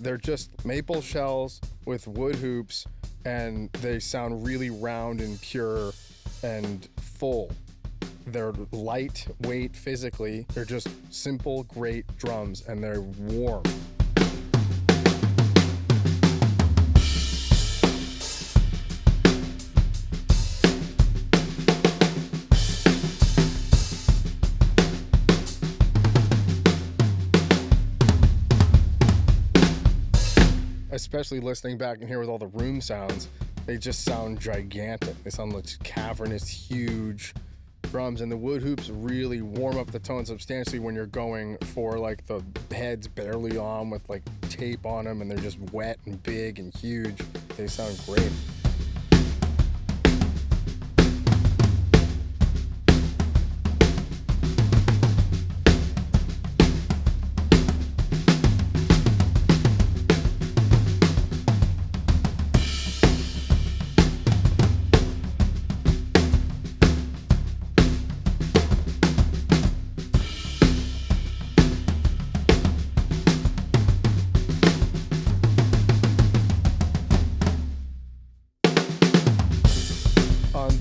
they're just maple shells with wood hoops, and they sound really round and pure and full. They're lightweight physically. They're just simple, great drums, and they're warm. Especially listening back in here with all the room sounds, they just sound gigantic. They sound like cavernous, huge drums, and the wood hoops really warm up the tone substantially when you're going for like the heads barely on with like tape on them, and they're just wet and big and huge. They sound great.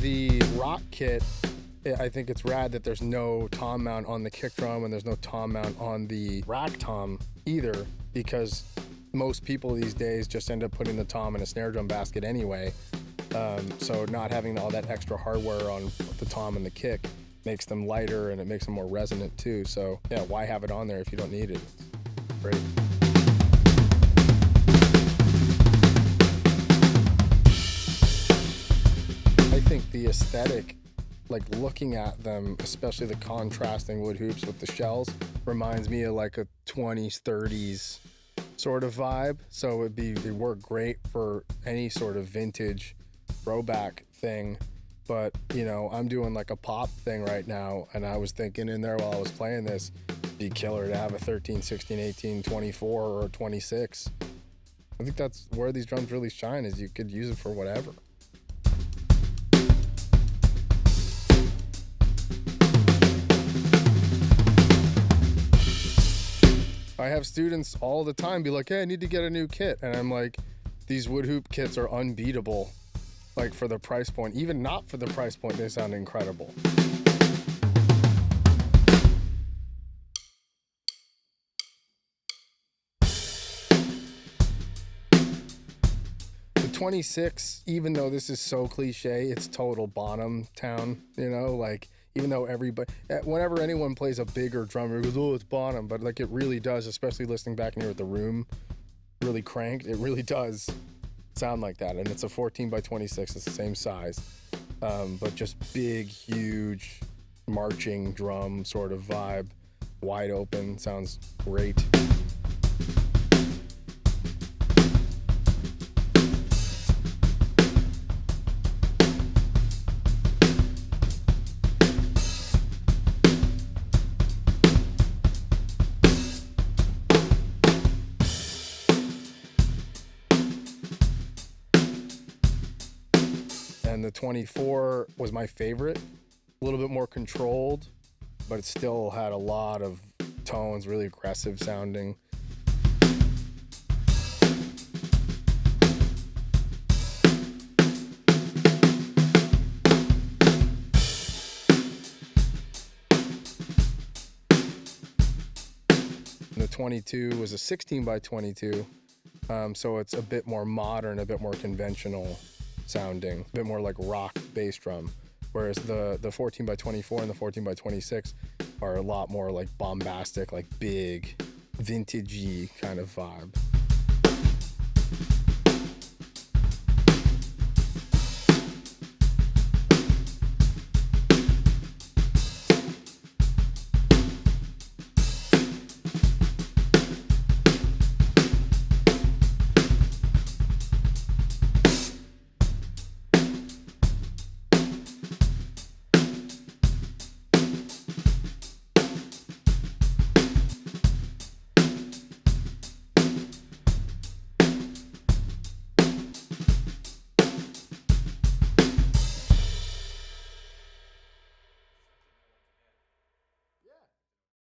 The rock kit, I think it's rad that there's no tom mount on the kick drum and there's no tom mount on the rack tom either, because most people these days just end up putting the tom in a snare drum basket anyway. So not having all that extra hardware on the tom and the kick makes them lighter, and it makes them more resonant too. So yeah, why have it on there if you don't need it? It's great. I think the aesthetic, like looking at them, especially the contrasting wood hoops with the shells, reminds me of like a 20s, 30s sort of vibe. So they work great for any sort of vintage throwback thing. But, you know, I'm doing like a pop thing right now, and I was thinking in there while I was playing this, it'd be killer to have a 13, 16, 18, 24, or 26. I think that's where these drums really shine, is you could use it for whatever. I have students all the time be like, hey, I need to get a new kit. And I'm like, these wood hoop kits are unbeatable, like for the price point. Even not for the price point, they sound incredible. The 26, even though this is so cliche, it's total Bonham town, you know, like, even though whenever anyone plays a bigger drummer, it goes, oh, it's Bonham, but like it really does, especially listening back in here with the room really cranked, it really does sound like that. And it's a 14 by 26, it's the same size, but just big, huge, marching drum sort of vibe, wide open, sounds great. And the 24 was my favorite, a little bit more controlled, but it still had a lot of tones, really aggressive sounding. And the 22 was a 16 by 22, so it's a bit more modern, a bit more conventional sounding, a bit more like rock bass drum, whereas the 14 by 24 and the 14 by 26 are a lot more like bombastic, like big, vintagey kind of vibe.